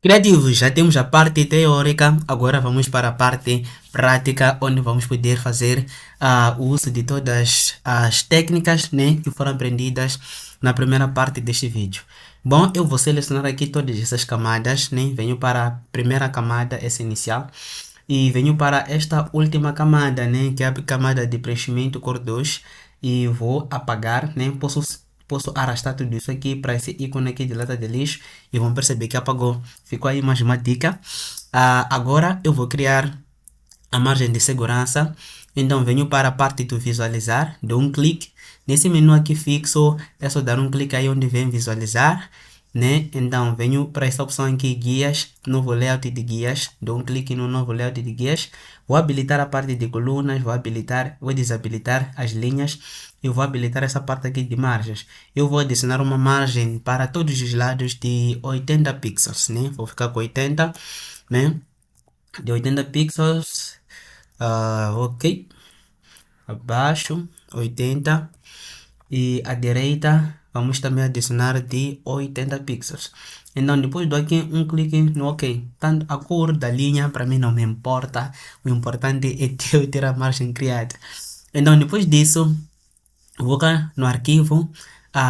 Criativos, já temos a parte teórica, agora vamos para a parte prática, onde vamos poder fazer o uso de todas as técnicas, né, que foram aprendidas na primeira parte deste vídeo. Bom, eu vou selecionar aqui todas essas camadas, né, venho para a primeira camada, essa inicial, e venho para esta última camada, né, que é a camada de preenchimento cor 2, e vou apagar, né, posso arrastar tudo isso aqui para esse ícone aqui de lata de lixo e vão perceber que apagou. Ficou aí mais uma dica. Agora eu vou criar a margem de segurança. Então venho para a parte do visualizar, dou um clique. Nesse menu aqui fixo, é só dar um clique aí onde vem visualizar, né? Então venho para essa opção aqui, guias, novo layout de guias, dou um clique no novo layout de guias, vou habilitar a parte de colunas, vou desabilitar as linhas, eu vou habilitar essa parte aqui de margens. Eu vou adicionar uma margem para todos os lados de 80 pixels, né? Vou ficar com 80, né? De 80 pixels, ok, abaixo 80 e à direita vamos também adicionar de 80 pixels. Então depois dou aqui um clique no ok. Tanto a cor da linha para mim não me importa, o importante é ter a margem criada. Então depois disso vou cá no arquivo,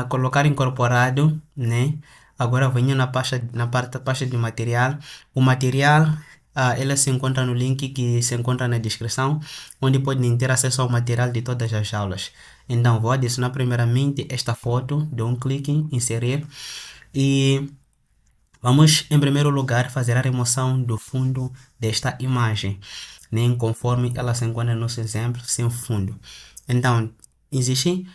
colocar incorporado, né? Agora venho na parte da pasta de material. O material, ela se encontra no link que se encontra na descrição, onde podem ter acesso ao material de todas as aulas. Então vou adicionar primeiramente esta foto, dou um clique em inserir e vamos em primeiro lugar fazer a remoção do fundo desta imagem, nem conforme ela se encontra no nosso exemplo, sem fundo. Então existe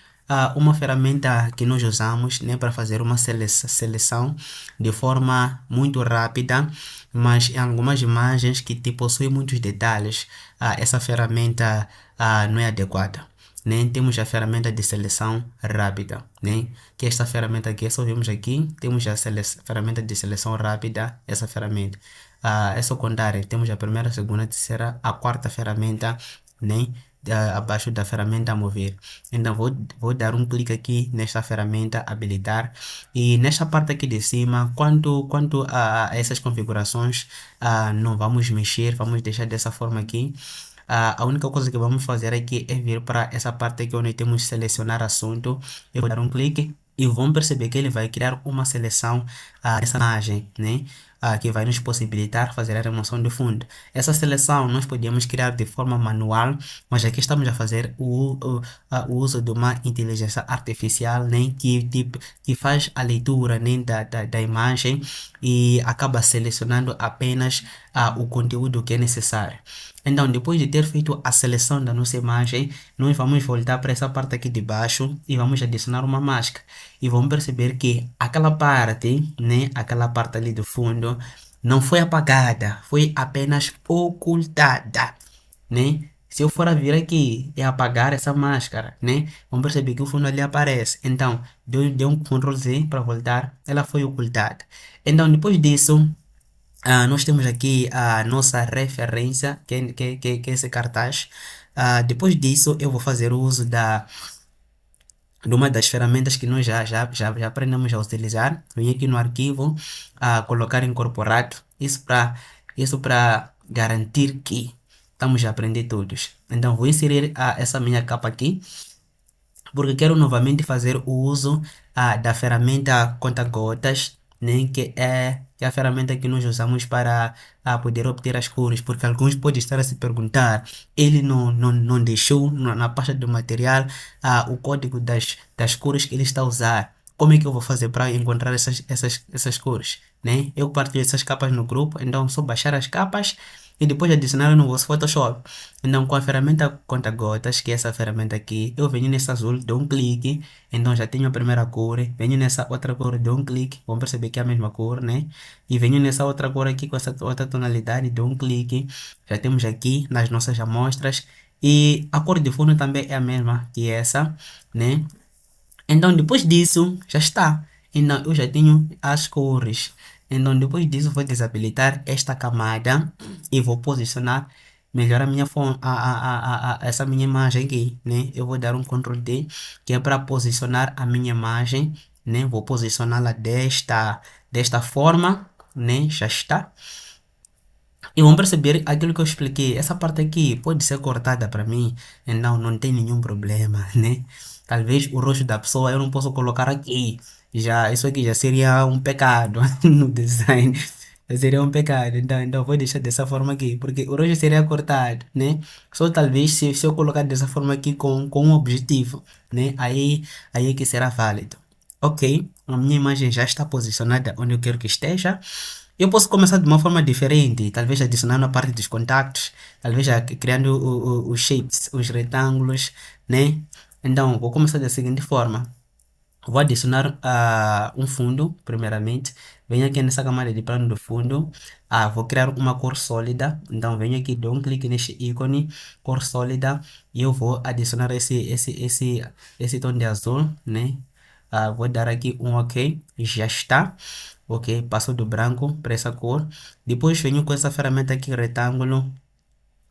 uma ferramenta que nós usamos, né, para fazer uma seleção de forma muito rápida, mas em algumas imagens que possuem muitos detalhes, essa ferramenta não é adequada. Né? Temos a ferramenta de seleção rápida, né? Que esta ferramenta aqui, só vimos aqui, temos a ferramenta de seleção rápida, essa ferramenta. É só contar, temos a primeira, a segunda, a terceira, a quarta ferramenta, né? Abaixo da ferramenta mover. Então vou dar um clique aqui nesta ferramenta habilitar e nesta parte aqui de cima, quanto a essas configurações, não vamos mexer, vamos deixar dessa forma aqui. A única coisa que vamos fazer aqui é vir para essa parte aqui onde temos selecionar assunto. Eu vou dar um clique e vão perceber que ele vai criar uma seleção dessa imagem, né? Que vai nos possibilitar fazer a remoção do fundo. Essa seleção nós podíamos criar de forma manual, mas aqui estamos a fazer o uso de uma inteligência artificial, né? Que faz a leitura, né? da imagem e acaba selecionando apenas o conteúdo que é necessário. Então, depois de ter feito a seleção da nossa imagem, nós vamos voltar para essa parte aqui de baixo e vamos adicionar uma máscara. E vamos perceber que aquela parte, né, aquela parte ali do fundo, não foi apagada, foi apenas ocultada, né? Se eu for a vir aqui e apagar essa máscara, né, vamos perceber que o fundo ali aparece. Então, deu um Ctrl Z para voltar, ela foi ocultada. Então, depois disso, nós temos aqui a nossa referência, que é esse cartaz. Depois disso, eu vou fazer uso de uma das ferramentas que nós já aprendemos a utilizar. Venho aqui no arquivo, colocar incorporado. Isso para garantir que estamos a aprender todos. Então, vou inserir essa minha capa aqui, porque quero novamente fazer o uso da ferramenta conta-gotas, né, que é a ferramenta que nós usamos para poder obter as cores, porque alguns podem estar a se perguntar, ele não deixou na pasta do material o código das cores que ele está a usar. Como é que eu vou fazer para encontrar essas cores, né? Eu partilho essas capas no grupo, então só baixar as capas e depois adicionar no vosso Photoshop. Então, com a ferramenta conta-gotas, que é essa ferramenta aqui, eu venho nessa azul, dou um clique, então já tenho a primeira cor, venho nessa outra cor, dou um clique, vão perceber que é a mesma cor, né? E venho nessa outra cor aqui, com essa outra tonalidade, dou um clique, já temos aqui nas nossas amostras, e a cor de fundo também é a mesma que essa, né? Então, depois disso, já está. Então, eu já tenho as cores. Então, depois disso, vou desabilitar esta camada e vou posicionar melhor a minha essa minha imagem aqui, né? Eu vou dar um Ctrl D, que é para posicionar a minha imagem, né? Vou posicioná-la desta forma, né? Já está. E vão perceber aquilo que eu expliquei. Essa parte aqui pode ser cortada para mim, então não tem nenhum problema, né? Talvez o rosto da pessoa eu não posso colocar aqui. Já, isso aqui já seria um pecado no design. Já seria um pecado. Então vou deixar dessa forma aqui, porque o rosto seria cortado, né? Só talvez se eu colocar dessa forma aqui com um objetivo, né? Aí é que será válido. Ok, a minha imagem já está posicionada onde eu quero que esteja. Eu posso começar de uma forma diferente, talvez adicionando a parte dos contactos, talvez criando os shapes, os retângulos, né? Então, vou começar da seguinte forma. Vou adicionar um fundo, primeiramente. Venho aqui nessa camada de plano do fundo. Vou criar uma cor sólida. Então, venho aqui, dou um clique neste ícone, cor sólida, e eu vou adicionar esse tom de azul, né? Vou dar aqui um OK, já está. Ok, passo do branco para essa cor. Depois venho com essa ferramenta aqui, retângulo.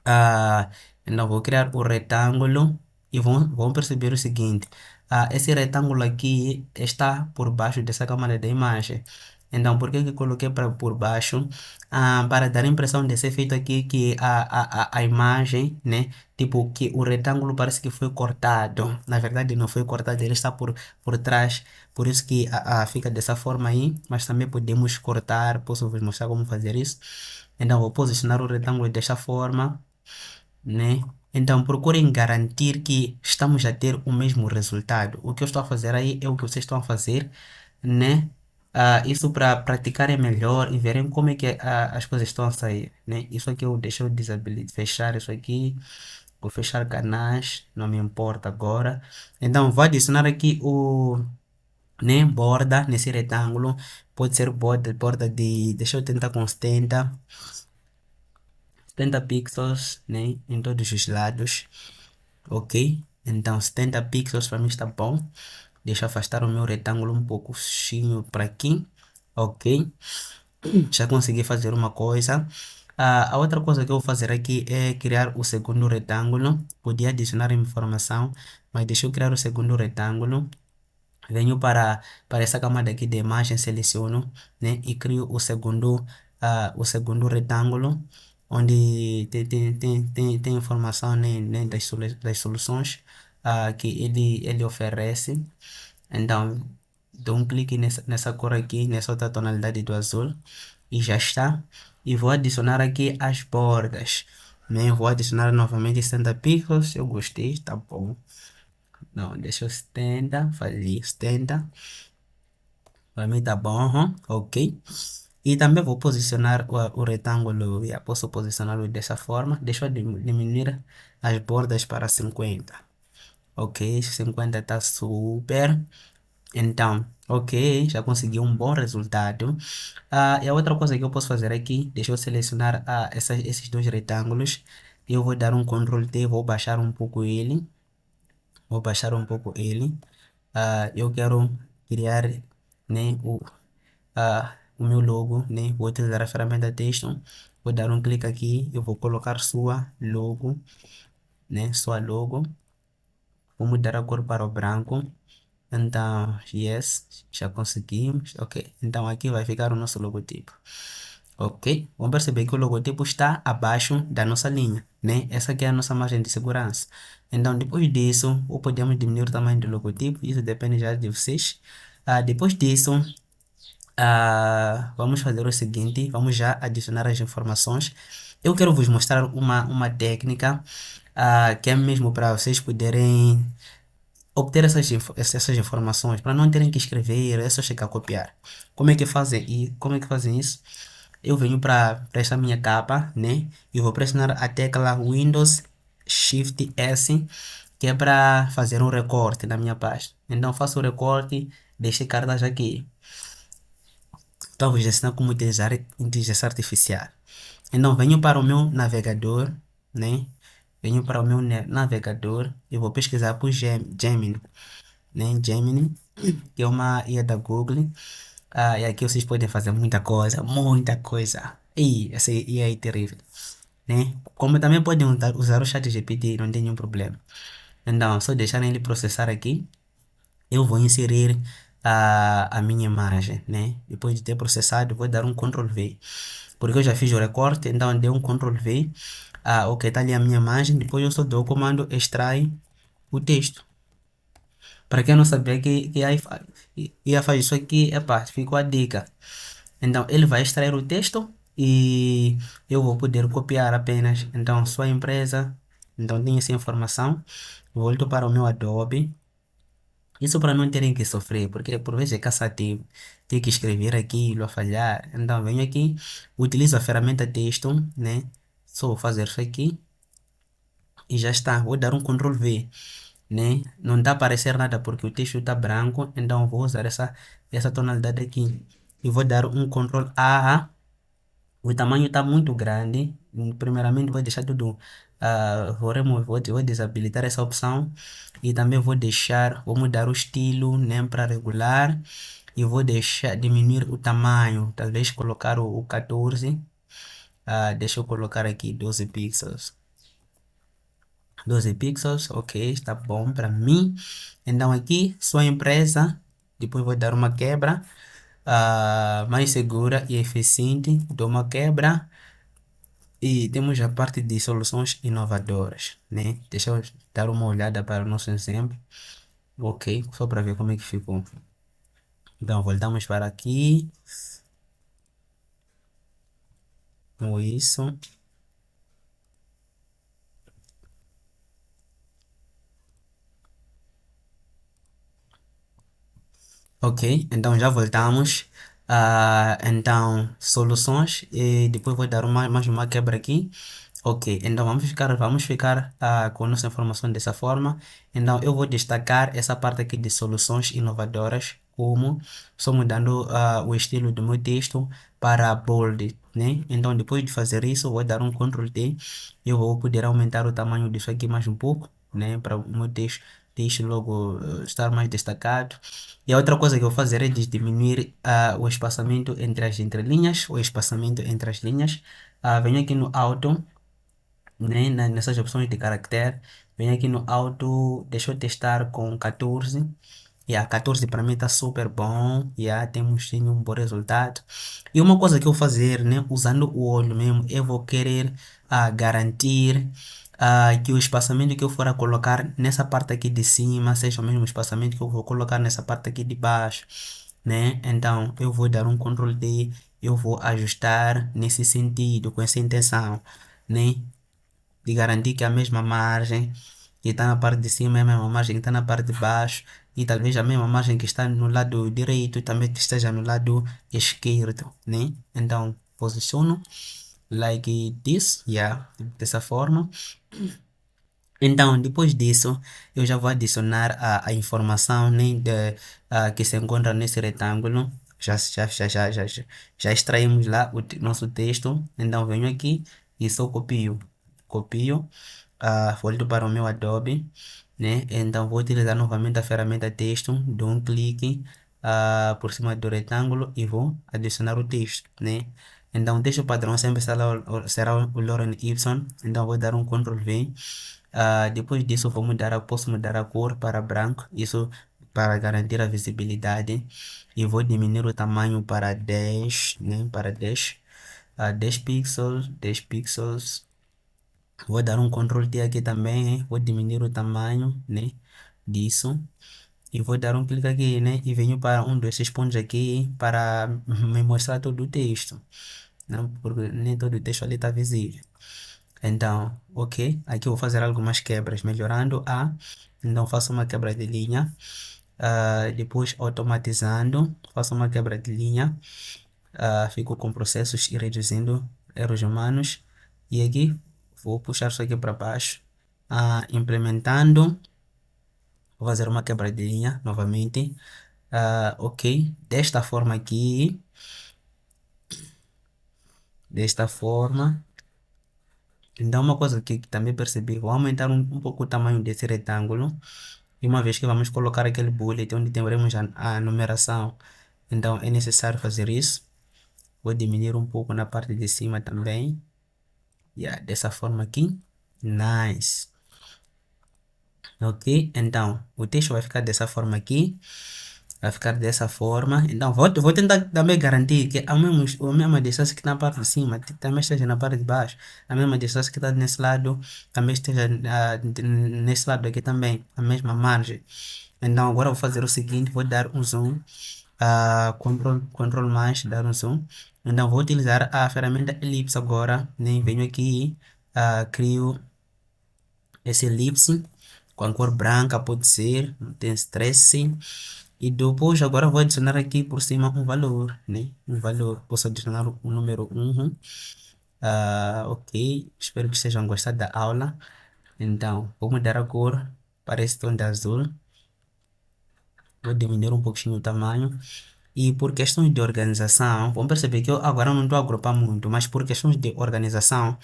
Ah, então vou criar o retângulo e vão perceber o seguinte. Esse retângulo aqui está por baixo dessa camada da imagem. Então, por que que coloquei por baixo? Para dar a impressão desse efeito aqui que a imagem, né? Tipo, que o retângulo parece que foi cortado. Na verdade, não foi cortado, ele está por trás. Por isso que fica dessa forma aí. Mas também podemos cortar. Posso vos mostrar como fazer isso. Então, vou posicionar o retângulo desta forma, né? Então, procurem garantir que estamos a ter o mesmo resultado. O que eu estou a fazer aí é o que vocês estão a fazer, né? Isso para praticarem melhor e verem como é que as coisas estão a sair, né? Isso aqui eu deixo desabilitar, fechar isso aqui, vou fechar canais, não me importa agora. Então, vou adicionar aqui né, borda nesse retângulo, pode ser borda deixa eu tentar com 70 pixels, né, em todos os lados. Ok, então 70 pixels para mim está bom. Deixa eu afastar o meu retângulo um pouquinho para aqui. Ok, já consegui fazer uma coisa. A outra coisa que eu vou fazer aqui é criar o segundo retângulo. Podia adicionar informação, mas deixa eu criar o segundo retângulo. Venho para essa camada aqui de imagem, seleciono, né, e crio o segundo retângulo, onde tem informação, né, das soluções que ele oferece. Então, dou um clique nessa cor aqui, nessa outra tonalidade do azul, e já está. E vou adicionar aqui as bordas, né? Vou adicionar novamente 60 pixels, eu gostei, tá bom. Não, deixa eu 70, fazer 70. Para mim tá bom, ok. E também vou posicionar o retângulo, posso posicioná-lo dessa forma. Deixa eu diminuir as bordas para 50. Ok, 50 está super. Então, ok, já consegui um bom resultado. E a outra coisa que eu posso fazer aqui, deixa eu selecionar esses dois retângulos. Eu vou dar um Ctrl T, vou baixar um pouco ele. Vou baixar um pouco ele. Eu quero criar, né, o meu logo, né? Vou utilizar a ferramenta texto. Vou dar um clique aqui. Eu vou colocar sua logo, né? Sua logo. Vou mudar a cor para o branco. Então, yes, já conseguimos. Ok, então aqui vai ficar o nosso logotipo. Ok, vamos perceber que o logotipo está abaixo da nossa linha, né? Essa aqui é a nossa margem de segurança. Então, depois disso, ou podemos diminuir o tamanho do logotipo, isso depende já de vocês. Depois disso, vamos fazer o seguinte, vamos já adicionar as informações. Eu quero vos mostrar uma técnica que é mesmo para vocês poderem obter essas informações, para não terem que escrever, é só chegar a copiar. Como é que fazem isso? Eu venho para essa minha capa, né? E vou pressionar a tecla Windows Shift S, que é para fazer um recorte na minha página. Então faço o recorte deste cartaz aqui. Então vou ensinar como utilizar inteligência artificial. Então venho para o meu navegador, né? Venho para o meu navegador e vou pesquisar por Gemini, né? Gemini, que é uma IA da Google. E aqui vocês podem fazer muita coisa, muita coisa. E essa IA é terrível, né? Como também podem usar o chat GPT, não tem nenhum problema. Então, só deixar ele processar aqui. Eu vou inserir a minha imagem, né? Depois de ter processado, vou dar um Ctrl V. Porque eu já fiz o recorte, então dei um Ctrl V. Ok, tá ali a minha imagem. Depois eu só dou o comando extrai o texto. Para quem não sabia que ia fazer isso aqui, epá, ficou a dica. Então ele vai extrair o texto e eu vou poder copiar apenas. Então sua empresa, então tem essa informação. Volto para o meu Adobe. Isso para não terem que sofrer, porque por vezes é cansativo. Ter que escrever aquilo, a falhar. Então venho aqui, utilizo a ferramenta texto, né? Só vou fazer isso aqui e já está. Vou dar um Ctrl V, né? Não dá para aparecer nada porque o texto está branco, então vou usar essa tonalidade aqui. E vou dar um Ctrl A. O tamanho está muito grande. Primeiramente vou deixar tudo, vou remover, vou desabilitar essa opção e também vou mudar o estilo, né, para regular e vou deixar diminuir o tamanho, talvez colocar o 14. Deixa eu colocar aqui 12 pixels. 12 pixels, ok, está bom para mim. Então aqui, sua empresa, depois vou dar uma quebra mais segura e eficiente. Dou uma quebra e temos a parte de soluções inovadoras, né? Deixa eu dar uma olhada para o nosso exemplo. Ok, só para ver como é que ficou. Então voltamos para aqui, com isso. Ok, então já voltamos. Então, soluções. E depois vou dar mais uma quebra aqui. Ok, então vamos ficar com nossa informação dessa forma. Então, eu vou destacar essa parte aqui de soluções inovadoras, como só mudando o estilo do meu texto para bold, né? Então, depois de fazer isso, vou dar um Ctrl T. Eu vou poder aumentar o tamanho disso aqui mais um pouco, né? Para o meu texto logo estar mais destacado. E a outra coisa que eu vou fazer é diminuir o espaçamento entre as entrelinhas, o espaçamento entre as linhas. Venho aqui no Auto, né, nessas opções de caractere, venho aqui no Auto, deixa eu testar com 14. E a 14 para mim está super bom, temos sim um bom resultado. E uma coisa que eu vou fazer, né, usando o olho mesmo, eu vou querer garantir que o espaçamento que eu for a colocar nessa parte aqui de cima seja o mesmo espaçamento que eu vou colocar nessa parte aqui de baixo, né? Então eu vou dar um Ctrl D, eu vou ajustar nesse sentido, com essa intenção, né? De garantir que a mesma margem que está na parte de cima é a mesma margem que está na parte de baixo e talvez a mesma margem que está no lado direito também esteja no lado esquerdo, né? Então posiciono like this, dessa forma. Então, depois disso, eu já vou adicionar a informação, né, que se encontra nesse retângulo. Já extraímos lá nosso texto. Então, venho aqui e só copio. Copio, volto para o meu Adobe, né? Então, vou utilizar novamente a ferramenta texto, dou um clique por cima do retângulo e vou adicionar o texto, né? Então, o texto padrão sempre será o Lorem Ipsum. Então, vou dar um Ctrl V. Depois disso, posso mudar a cor para branco, isso para garantir a visibilidade. E vou diminuir o tamanho para 10, né? Para 10, 10 pixels, 10 pixels. Vou dar um Ctrl T aqui também, né? Vou diminuir o tamanho, né? Disso. E vou dar um clique aqui, né? E venho para um desses pontos aqui para me mostrar todo o texto, não? Porque nem todo o texto ali está visível. Então, ok, aqui eu vou fazer algumas quebras, melhorando então faço uma quebra de linha, depois automatizando, faço uma quebra de linha, fico com processos e reduzindo erros humanos, e aqui vou puxar isso aqui para baixo, implementando, vou fazer uma quebra de linha novamente, ok, desta forma. Então, uma coisa que também percebi, vou aumentar um pouco o tamanho desse retângulo. E uma vez que vamos colocar aquele bullet onde teremos a numeração, então é necessário fazer isso. Vou diminuir um pouco na parte de cima também. Dessa forma aqui. Nice. Ok, então o texto vai ficar dessa forma aqui. vai ficar dessa forma. Então, vou tentar também garantir que a mesma distância que está na parte de cima também esteja na parte de baixo. A mesma distância que está nesse lado também esteja nesse lado aqui também. A mesma margem. Então, agora vou fazer o seguinte: vou dar um zoom. Ctrl mais, dar um zoom. Então, vou utilizar a ferramenta elipse agora. Né? Venho aqui, crio esse elipse com a cor branca, pode ser, não tem stress. E depois agora vou adicionar aqui por cima um valor, né? Um valor, posso adicionar o número 1. Ok, espero que estejam gostando da aula. Então, vou mudar a cor para esse tom de azul. Vou diminuir um pouquinho o tamanho. E por questões de organização, vamos perceber que eu agora não estou a agrupar muito, mas por questões de organização,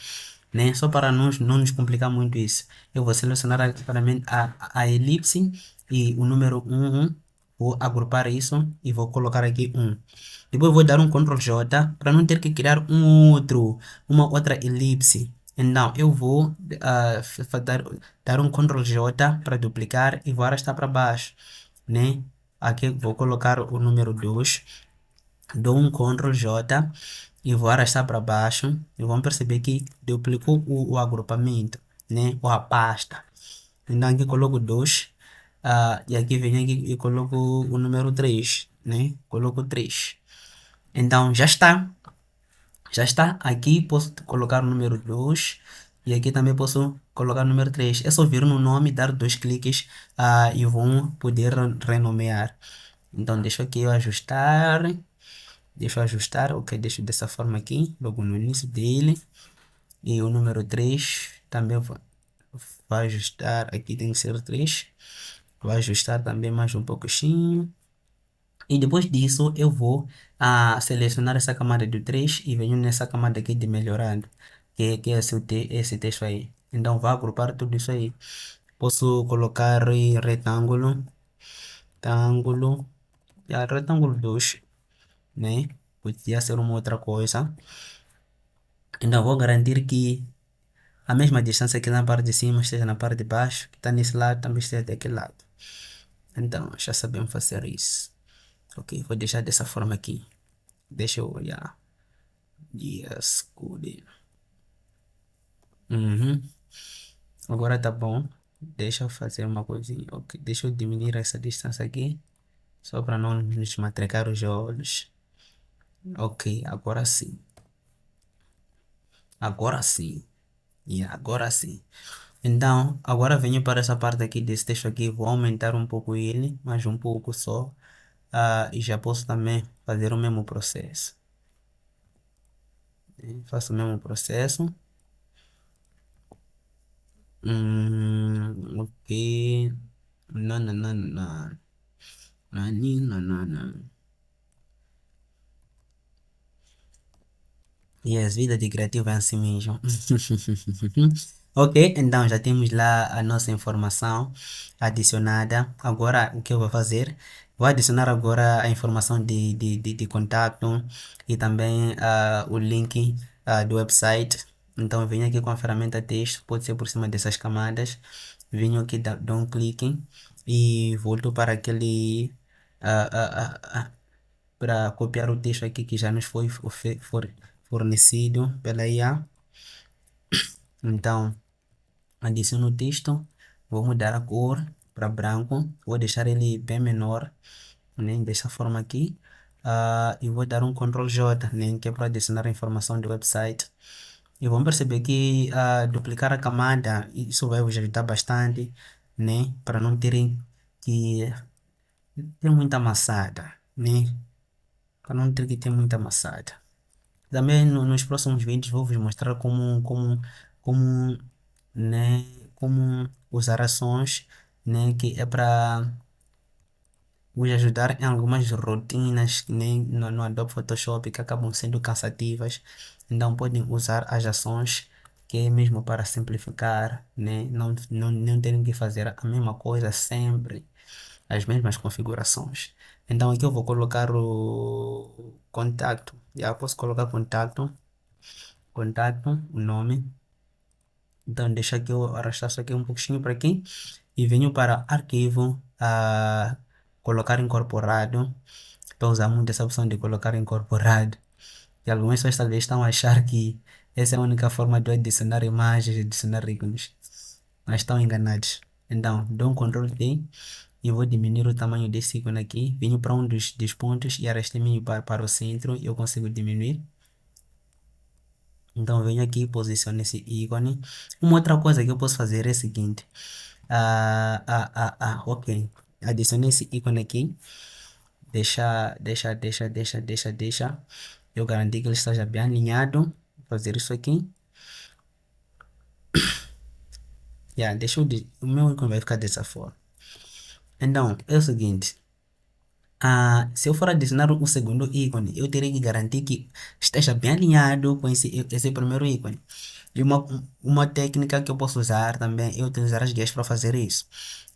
né? Só para não nos complicar muito isso. Eu vou selecionar aqui para mim a elipse e o número 1. Vou agrupar isso e vou colocar aqui 1. Depois vou dar um Ctrl J para não ter que criar uma outra elipse. Então, eu vou dar um Ctrl J para duplicar e vou arrastar para baixo, né? Aqui vou colocar o número 2, dou um Ctrl J e vou arrastar para baixo e vamos perceber que duplicou o agrupamento, né? Ou a pasta. Então aqui coloco 2, e aqui venho aqui e coloco o número 3, né? Coloco 3. Então já está. Já está. Aqui posso colocar o número 2 e aqui também posso colocar o número 3. É só vir no nome, dar 2 cliques, e vão poder renomear. Então deixa aqui eu ajustar. Deixa eu ajustar. Ok, deixo dessa forma aqui, logo no início dele. E o número 3 também vou ajustar. Aqui tem que ser 3. Vou ajustar também mais um pouquinho. E depois disso eu vou selecionar essa camada do 3 e venho nessa camada aqui de melhorando, que é esse texto aí. Então vou agrupar tudo isso aí. Posso colocar retângulo, retângulo 2, né? Podia ser uma outra coisa. Então vou garantir que a mesma distância que na parte de cima esteja na parte de baixo, que está nesse lado também esteja daquele lado. Então já sabemos fazer isso. Ok, vou deixar dessa forma aqui. Deixa eu olhar. Yes, good. Uhum. Agora tá bom. Deixa eu fazer uma coisinha. Ok, deixa eu diminuir essa distância aqui. Só para não nos matracar os olhos. Ok, agora sim. Agora sim. E agora sim. Então, agora venho para essa parte aqui desse texto aqui. Vou aumentar um pouco ele, mais um pouco só. E já posso também fazer o mesmo processo. Faço o mesmo processo. Ok. Não, não, não, não. Não, não, não, não. E as vidas de criativo é assim mesmo. Ok, então já temos lá a nossa informação adicionada. Agora, o que eu vou fazer? Vou adicionar agora a informação de contato e também o link do website. Então, eu venho aqui com a ferramenta texto, pode ser por cima dessas camadas. Venho aqui, dou um clique e volto para aquele. ah, ah, ah, ah, para copiar o texto aqui que já nos foi fornecido pela IA. Então, adiciono o texto, vou mudar a cor para branco, vou deixar ele bem menor, né, dessa forma aqui. E vou dar um Ctrl J, né, que é para adicionar a informação do website. E vamos perceber que duplicar a camada, isso vai vos ajudar bastante, né, para não terem que ter muita amassada, né, para não ter que ter muita amassada. Também nos próximos vídeos vou vos mostrar como, né, como usar ações, né, que é para vos ajudar em algumas rotinas, né, no Adobe Photoshop que acabam sendo cansativas. Então podem usar as ações que é mesmo para simplificar, né, não terem que fazer a mesma coisa sempre, as mesmas configurações. Então aqui eu vou colocar o contato. Já posso colocar contato, o nome. Então deixa aqui eu arrastar isso aqui um pouquinho para aqui e venho para arquivo, colocar incorporado. Estou a usar muito essa opção de colocar incorporado. E algumas pessoas talvez estão a achar que essa é a única forma de eu adicionar imagens e adicionar ícones. Mas estão enganados. Então, dou um Ctrl T e vou diminuir o tamanho desse ícone aqui. Venho para um dos pontos e arrastei para o centro e eu consigo diminuir. Então, venho aqui e posiciono esse ícone. Uma outra coisa que eu posso fazer é o seguinte. Ok. Adicionei esse ícone aqui. Deixa. Eu garantir que ele esteja bem alinhado. Vou fazer isso aqui. O meu ícone vai ficar dessa forma. Então, é o seguinte. Se eu for adicionar um segundo ícone, eu terei que garantir que esteja bem alinhado com esse primeiro ícone. E uma técnica que eu posso usar também é utilizar as guias para fazer isso.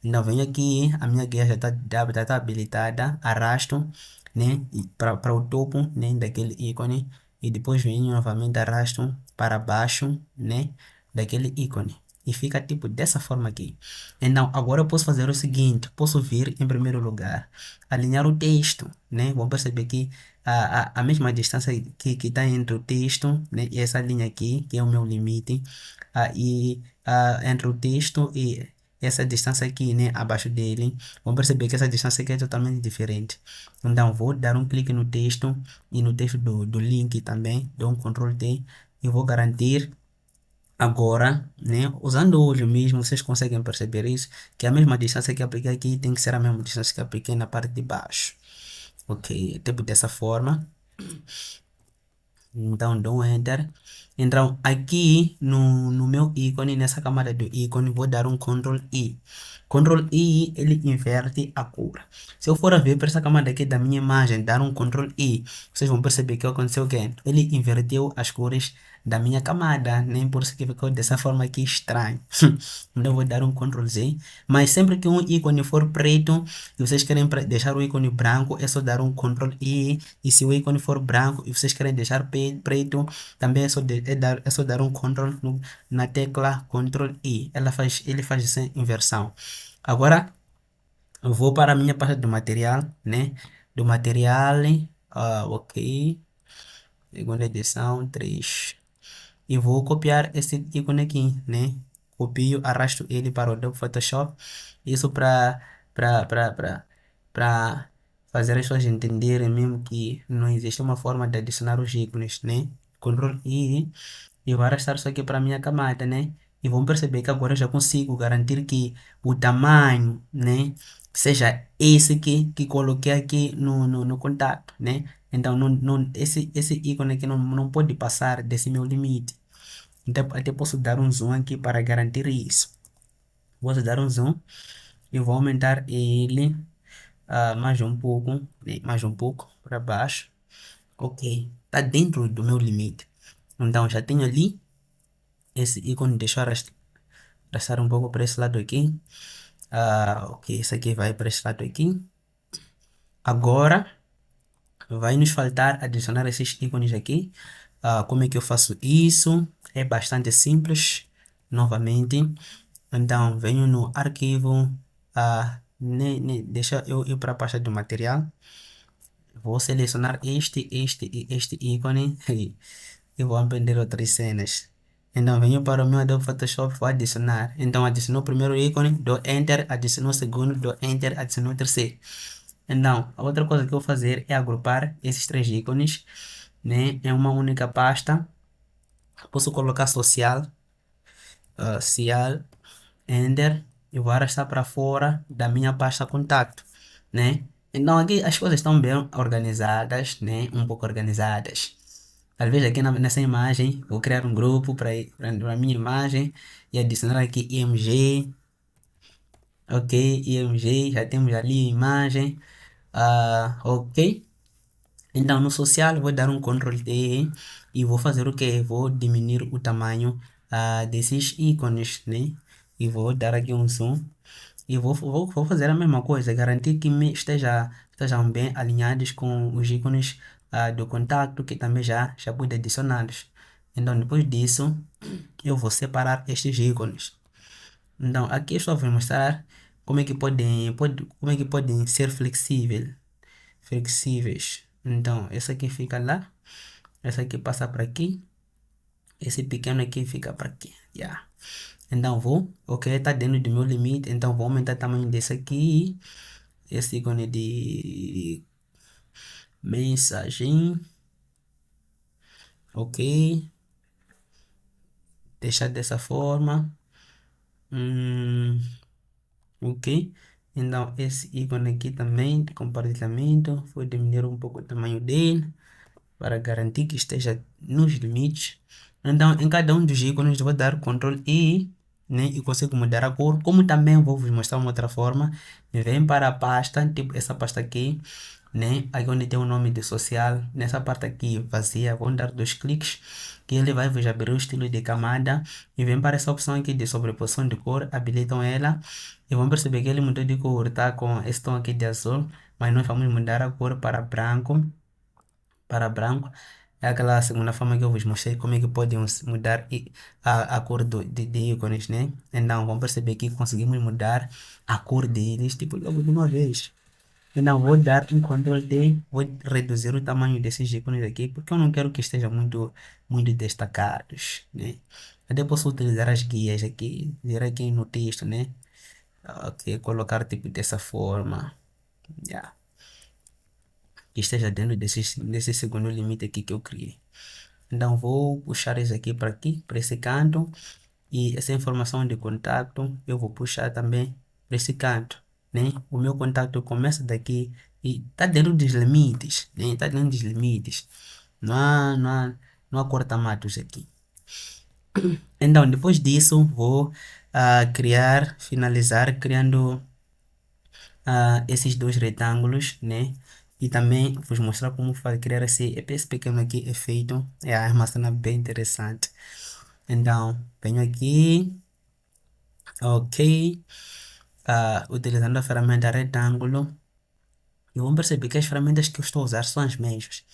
Então, venho aqui, a minha guia já está habilitada, arrasto, né, para o topo, né, daquele ícone e depois venho novamente arrasto para baixo, né, daquele ícone. E fica tipo dessa forma aqui. Então, agora eu posso fazer o seguinte, posso vir em primeiro lugar, alinhar o texto, né? Vamos perceber que a mesma distância que está entre o texto, né? E essa linha aqui, que é o meu limite, entre o texto e essa distância aqui, né? Abaixo dele, vamos perceber que essa distância aqui é totalmente diferente. Então, vou dar um clique no texto e no texto do link também, dou um Ctrl T e vou garantir. Agora, né, usando o olho mesmo, vocês conseguem perceber isso, que a mesma distância que apliquei aqui tem que ser a mesma distância que apliquei na parte de baixo. Ok, tipo dessa forma. Então, dou um Enter. Então, aqui no meu ícone, nessa camada do ícone, vou dar um Ctrl I. Ctrl I, ele inverte a cor. Se eu for a ver para essa camada aqui da minha imagem, dar um Ctrl I, vocês vão perceber que aconteceu o quê? Ele inverteu as cores da minha camada, nem por isso que ficou dessa forma aqui estranho. Então, eu vou dar um Ctrl Z. Mas sempre que um ícone for preto e vocês querem deixar o ícone branco, é só dar um Ctrl I. E se o ícone for branco e vocês querem deixar preto, também é só dar um Ctrl na tecla Ctrl I. Ele faz essa inversão. Agora, eu vou para a minha pasta do material, né? Do material, ok. Segunda edição, 3. E vou copiar esse ícone aqui, né? Copio, arrasto ele para o Adobe Photoshop. Isso para fazer as pessoas entenderem mesmo que não existe uma forma de adicionar os ícones, né? Ctrl I e vou arrastar isso aqui para a minha camada, né? E vão perceber que agora eu já consigo garantir que o tamanho, né? Seja esse que coloquei aqui no contato, né? Então, esse ícone aqui não pode passar desse meu limite. Então, até posso dar um zoom aqui para garantir isso. Vou dar um zoom e vou aumentar ele mais um pouco para baixo. Ok, está dentro do meu limite. Então, já tenho ali esse ícone, deixa eu arrastar um pouco para esse lado aqui. Ok, esse aqui vai para esse lado aqui. Agora, vai nos faltar adicionar esses ícones aqui. Como é que eu faço isso? É bastante simples. Novamente, então venho no arquivo, deixa eu ir para a pasta do material. Vou selecionar este e este ícone e vou aprender outras cenas. Então venho para o meu Adobe Photoshop, vou adicionar. Então adicionou o primeiro ícone, dou Enter, adicionou o segundo, dou Enter, adicionou o terceiro. Então, a outra coisa que eu vou fazer é agrupar esses três ícones, né, em uma única pasta. Posso colocar social, Enter, e vou arrastar para fora da minha pasta contato, né? Então aqui as coisas estão bem organizadas, né? Um pouco organizadas. Talvez aqui nessa imagem vou criar um grupo para a minha imagem e adicionar aqui IMG. Ok, IMG, já temos ali a imagem. Ok. Então no social vou dar um Ctrl D e vou fazer o que? Vou diminuir o tamanho desses ícones, né? E vou dar aqui um zoom e vou fazer a mesma coisa, garantir que estejam bem alinhados com os ícones do contato que também já pude adicioná-los. Então depois disso eu vou separar estes ícones. Então aqui eu só vou mostrar como é que podem ser flexíveis. Então, essa aqui fica lá, essa aqui passa para aqui, esse pequeno aqui fica para aqui. Yeah. Então ok, tá dentro do meu limite, então vou aumentar o tamanho desse aqui, esse ícone de mensagem, ok, deixar dessa forma, ok, então esse ícone aqui também de compartilhamento, vou diminuir um pouco o tamanho dele, para garantir que esteja nos limites. Então, em cada um dos ícones, eu vou dar Ctrl I, né, e consigo mudar a cor. Como também vou vos mostrar uma outra forma, vem para a pasta, tipo essa pasta aqui, né, aqui onde tem o nome de social, nessa parte aqui vazia, vou dar 2 cliques, que ele vai vos abrir o estilo de camada, e vem para essa opção aqui de sobreposição de cor, habilitam ela, e vão perceber que ele mudou de cor, tá com esse tom aqui de azul, mas nós vamos mudar a cor para branco. É aquela segunda forma que eu vos mostrei como é que podemos mudar a cor de ícones, né? Então, vamos perceber que conseguimos mudar a cor deles, tipo, logo de uma vez. Então, vou dar um Ctrl D, vou reduzir o tamanho desses ícones aqui, porque eu não quero que estejam muito destacados, né? Até posso utilizar as guias aqui, vir aqui no texto, né? Ok, colocar tipo dessa forma. Yeah, que esteja dentro desse segundo limite aqui que eu criei. Então vou puxar isso aqui para esse canto, e essa informação de contato eu vou puxar também para esse canto, né? O meu contato começa daqui e tá dentro dos limites, né? Tá dentro dos limites. Não há corta-matos aqui. Então depois disso vou finalizar criando esses dois retângulos, né? E também vos mostrar como criar esse pequeno aqui efeito. É uma cena bem interessante. Então, venho aqui, ok, utilizando a ferramenta retângulo, e vão perceber que as ferramentas que eu estou a usar são as mesmas.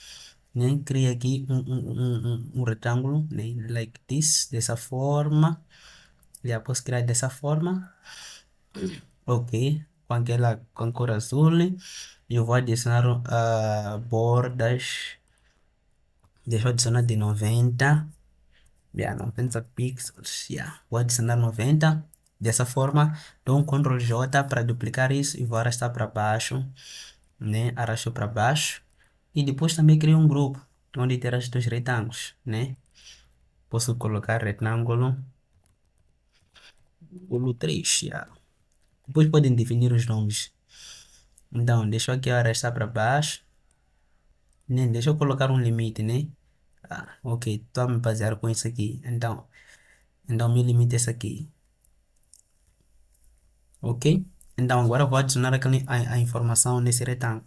Né? Crio aqui um retângulo, né? Like this, dessa forma. Já posso criar dessa forma. Ok, com a cor azul, eu vou adicionar bordas, deixa eu adicionar de 90, 90 pixels, vou adicionar 90, dessa forma, dou um Ctrl J para duplicar isso e vou arrastar para baixo, né, arrasto para baixo, e depois também crio um grupo, onde terá os dois retângulos, né, posso colocar retângulo, 3, depois podem definir os nomes. Então, deixa eu aqui arrastar para baixo, né? Deixa eu colocar um limite, né? Ok, estou a me basear com isso aqui. Então meu limite é esse aqui. Ok? Então agora eu vou adicionar a informação nesse retângulo.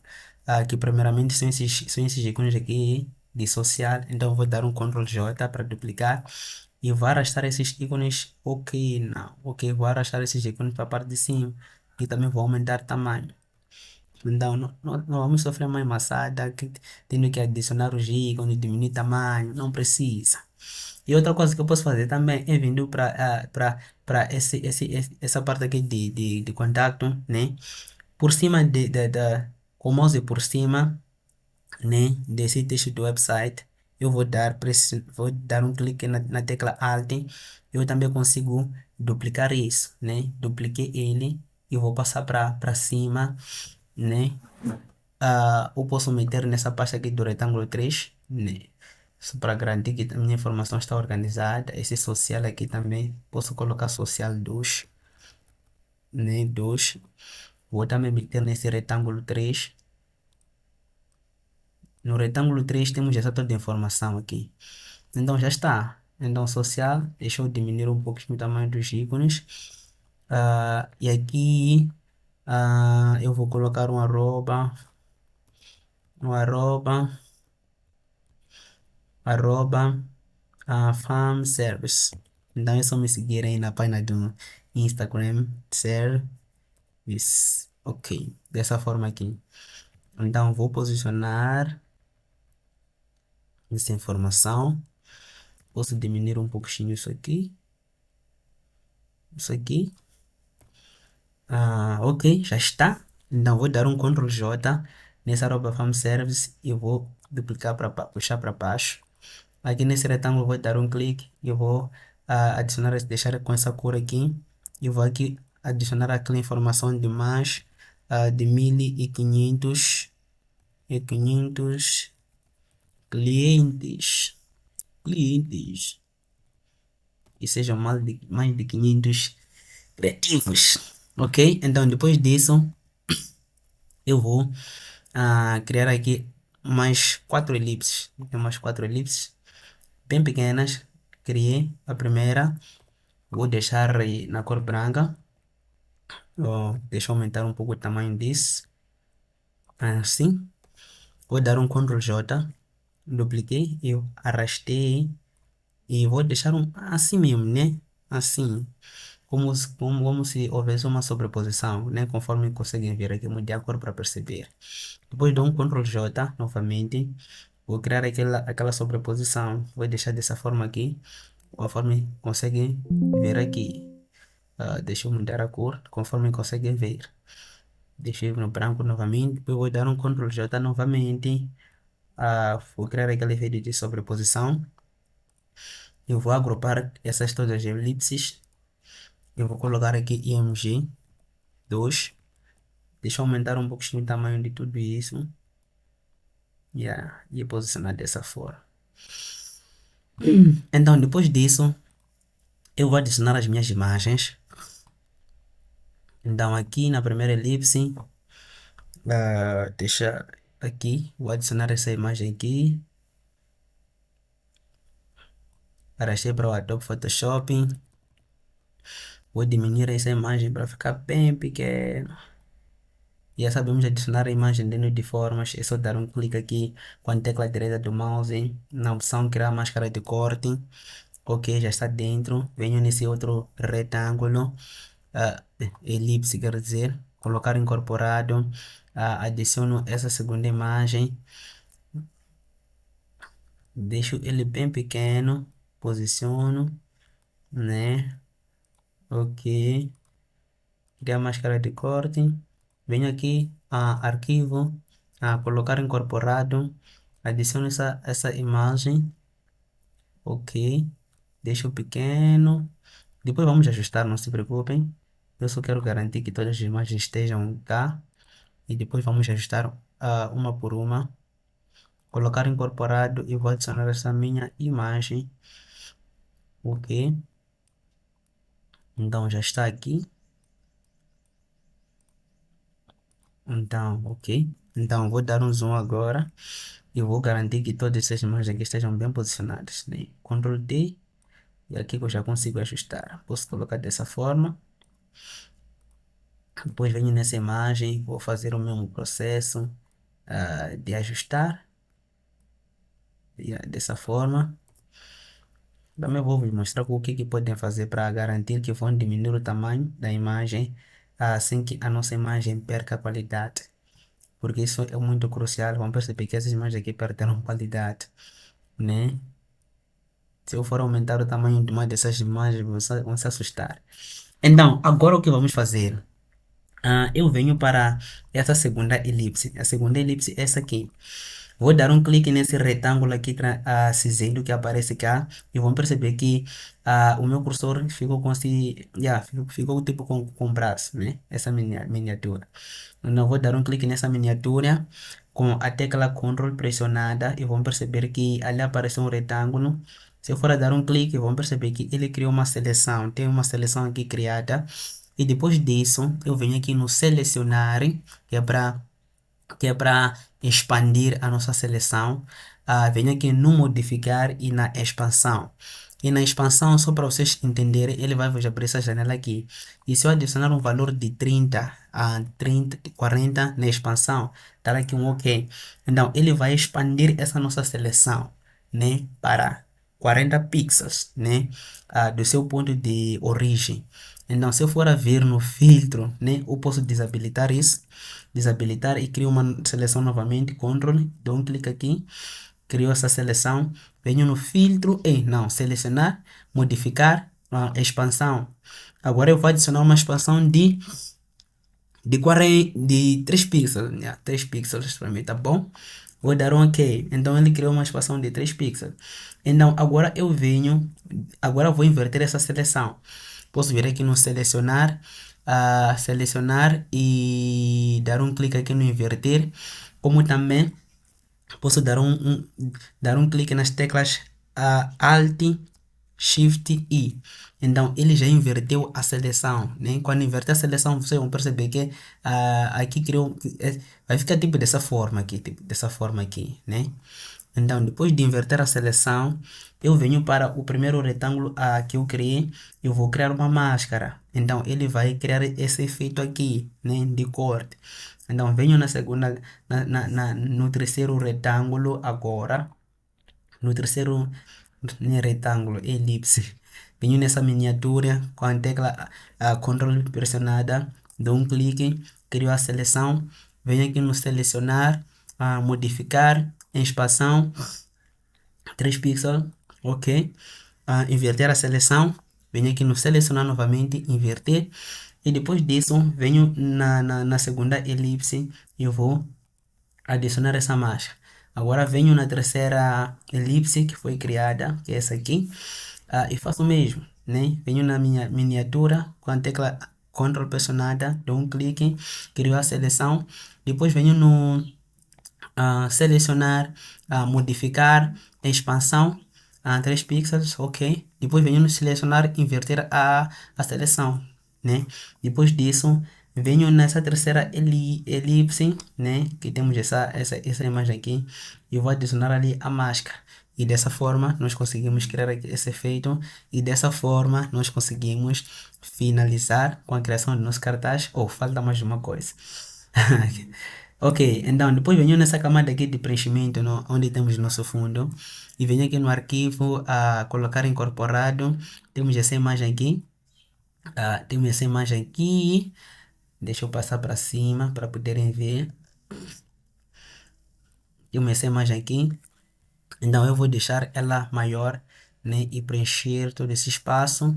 Que primeiramente são esses ícones aqui de social. Então eu vou dar um Ctrl J para duplicar. E vou arrastar esses ícones. Ok, não. Ok, vou arrastar esses ícones para a parte de cima. E também vou aumentar o tamanho. Então, não vamos sofrer mais maçada, tendo que adicionar os ícones, diminuir o tamanho, não precisa. E outra coisa que eu posso fazer também é vindo para essa parte aqui de contato, né? Por cima com o mouse por cima, né? Desse texto do website, eu vou dar um clique na tecla Alt, eu também consigo duplicar isso, né? Dupliquei ele e vou passar para cima, né? Eu posso meter nessa pasta aqui do retângulo 3, né? Só para garantir que a minha informação está organizada. Esse social aqui também, posso colocar social 2, né? 2. Vou também meter nesse retângulo 3. No retângulo 3 temos essa toda a informação aqui. Então já está. Então social, deixa eu diminuir um pouquinho o tamanho dos ícones. E aqui eu vou colocar um arroba farm service. Então é só me seguir aí na página do Instagram service. Ok, dessa forma aqui. Então vou posicionar essa informação. Posso diminuir um pouquinho isso aqui. Isso aqui. Ok, já está. Então vou dar um Ctrl J nessa arroba farm service e vou duplicar para puxar para baixo. Aqui nesse retângulo vou dar um clique e vou adicionar, deixar com essa cor aqui. E vou aqui adicionar aquela informação de mais de 1500 clientes, clientes e sejam mais de 500 criativos, ok? Então depois disso eu vou criar aqui mais 4 elipses, mais 4 elipses bem pequenas. Criei a primeira, vou deixar na cor branca. Deixa eu aumentar um pouco o tamanho disso, assim. Vou dar um Ctrl J, dupliquei, eu arrastei e vou deixar assim mesmo, né? Assim, como se houvesse uma sobreposição, né? Conforme conseguem ver aqui, mudei a cor para perceber. Depois dou um Ctrl J novamente, vou criar aquela sobreposição, vou deixar dessa forma aqui, conforme conseguem ver aqui. Deixa eu mudar a cor, conforme conseguem ver. Deixa eu ir no branco novamente, depois vou dar um Ctrl J novamente, vou criar aquele efeito de sobreposição. Eu vou agrupar essas todas as elipses. Eu vou colocar aqui IMG 2. Deixa eu aumentar um pouquinho o tamanho de tudo isso. E posicionar dessa forma. Então, depois disso, eu vou adicionar as minhas imagens. Então, aqui na primeira elipse, deixa aqui, vou adicionar essa imagem aqui. Arrastei para o Adobe Photoshop. Vou diminuir essa imagem para ficar bem pequeno. Já sabemos adicionar a imagem dentro de formas. É só dar um clique aqui com a tecla direita do mouse na opção criar máscara de corte. Ok, já está dentro. Venho nesse outro retângulo, elipse, quer dizer, colocar incorporado. Adiciono essa segunda imagem. Deixo ele bem pequeno. Posiciono, né? Ok. Criar máscara de corte. Venho aqui arquivo, colocar incorporado. Adiciono essa imagem. Ok. Deixo pequeno. Depois vamos ajustar, não se preocupem. Eu só quero garantir que todas as imagens estejam cá. E depois vamos ajustar uma por uma. Colocar incorporado e vou adicionar essa minha imagem. Ok. Então já está aqui. Então, ok. Então vou dar um zoom agora. E vou garantir que todas essas imagens aqui estejam bem posicionadas, né? Ctrl D. E aqui eu já consigo ajustar. Posso colocar dessa forma. Depois venho nessa imagem, vou fazer o mesmo processo de ajustar. Dessa forma. Também vou vos mostrar o que podem fazer para garantir que vão diminuir o tamanho da imagem sem que a nossa imagem perca qualidade. Porque isso é muito crucial. Vamos perceber que essas imagens aqui perderam qualidade, né? Se eu for aumentar o tamanho de uma dessas imagens, vão se assustar. Então, agora o que vamos fazer? Eu venho para essa segunda elipse. A segunda elipse é essa aqui. Vou dar um clique nesse retângulo aqui cinzento que aparece cá e vão perceber que o meu cursor ficou com ficou tipo com braço, né? Essa miniatura. Então vou dar um clique nessa miniatura com a tecla Ctrl pressionada e vão perceber que ali apareceu um retângulo. Se eu for dar um clique, vão perceber que ele criou uma seleção. Tem uma seleção aqui criada. E depois disso, eu venho aqui no selecionar, que é para expandir a nossa seleção. Venho aqui no modificar e na expansão. E na expansão, só para vocês entenderem, ele vai vos abrir essa janela aqui. E se eu adicionar um valor de 30 a 40 na expansão, dará aqui um OK. Então, ele vai expandir essa nossa seleção, né, para 40 pixels, né, do seu ponto de origem. Então, se eu for a ver no filtro, né, eu posso desabilitar isso. Desabilitar e crio uma seleção novamente. Ctrl, dou um clique aqui. Criou essa seleção. Venho no filtro e não, selecionar, modificar, expansão. Agora eu vou adicionar uma expansão de de 3 pixels, né? 3 pixels para mim tá bom. Vou dar um OK. Então ele criou uma espação de 3 pixels. Então agora agora vou inverter essa seleção. Posso vir aqui no selecionar, selecionar e dar um clique aqui no inverter, como também posso dar um clique nas teclas Alt Shift I. Então ele já inverteu a seleção, né? Quando inverter a seleção, vocês vão perceber que aqui criou, vai ficar tipo dessa forma aqui, tipo dessa forma aqui, né? Então depois de inverter a seleção, eu venho para o primeiro retângulo que eu criei, eu vou criar uma máscara. Então ele vai criar esse efeito aqui, né? De corte. Então venho na segunda, no terceiro retângulo agora, no terceiro retângulo, elipse. Venho nessa miniatura com a tecla Ctrl pressionada, dou um clique, crio a seleção, venho aqui no selecionar, modificar, em expansão, 3 pixels, OK. Inverter a seleção, venho aqui no selecionar novamente, inverter, e depois disso venho na segunda elipse e eu vou adicionar essa máscara. Agora venho na terceira elipse que foi criada, que é essa aqui, e faço o mesmo, né? Venho na minha miniatura com a tecla Ctrl pressionada, dou um clique, crio a seleção, depois venho no selecionar, modificar, expansão, 3 pixels, OK. Depois venho no selecionar, inverter a seleção, né? Depois disso, venho nessa terceira elipse, né? Que temos essa imagem aqui, e vou adicionar ali a máscara. E dessa forma nós conseguimos criar esse efeito, e dessa forma nós conseguimos finalizar com a criação do nosso cartaz. Falta mais uma coisa. OK, então depois venho nessa camada aqui de preenchimento, onde temos nosso fundo, e venho aqui no arquivo colocar incorporado, temos essa imagem aqui, deixa eu passar para cima para poderem ver, temos essa imagem aqui, então eu vou deixar ela maior, né, e preencher todo esse espaço.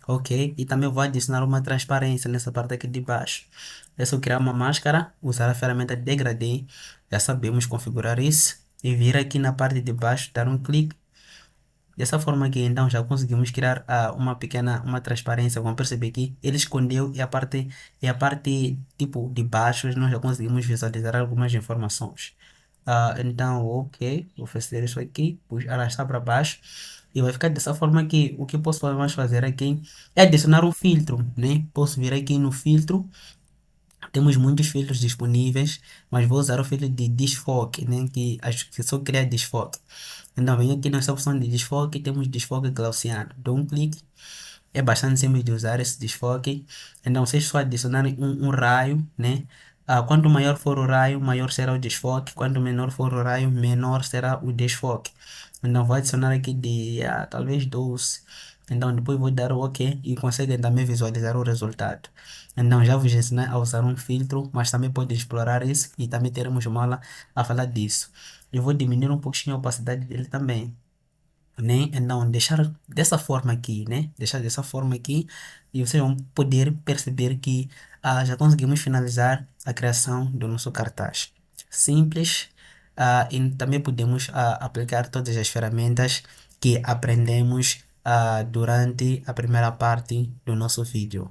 OK, e também vou adicionar uma transparência nessa parte aqui de baixo. É só criar uma máscara, usar a ferramenta Degradê, já sabemos configurar isso, e vir aqui na parte de baixo, dar um clique. Dessa forma aqui, então, já conseguimos criar uma transparência. Vamos perceber que ele escondeu, e a parte tipo de baixo nós já conseguimos visualizar algumas informações. Então, OK, vou fazer isso aqui, arrastar para baixo, e vai ficar dessa forma aqui. O que posso mais fazer aqui é adicionar um filtro, né? Posso vir aqui no filtro, temos muitos filtros disponíveis, mas vou usar o filtro de desfoque, né? Que acho que só cria desfoque. Então, venho aqui nessa opção de desfoque, temos desfoque gaussiano, dou um clique. É bastante simples de usar esse desfoque. Então vocês só adicionarem um raio, né? Quanto maior for o raio, maior será o desfoque. Quanto menor for o raio, menor será o desfoque. Então vou adicionar aqui de talvez 12. Então depois vou dar o OK, e conseguem também visualizar o resultado. Então já vos ensinei a usar um filtro, mas também pode explorar isso, e também teremos uma aula a falar disso. Eu vou diminuir um pouquinho a opacidade dele também, né? Então deixar dessa forma aqui, né? Deixar dessa forma aqui, e vocês vão poder perceber que já conseguimos finalizar a criação do nosso cartaz. Simples, e também podemos aplicar todas as ferramentas que aprendemos durante a primeira parte do nosso vídeo.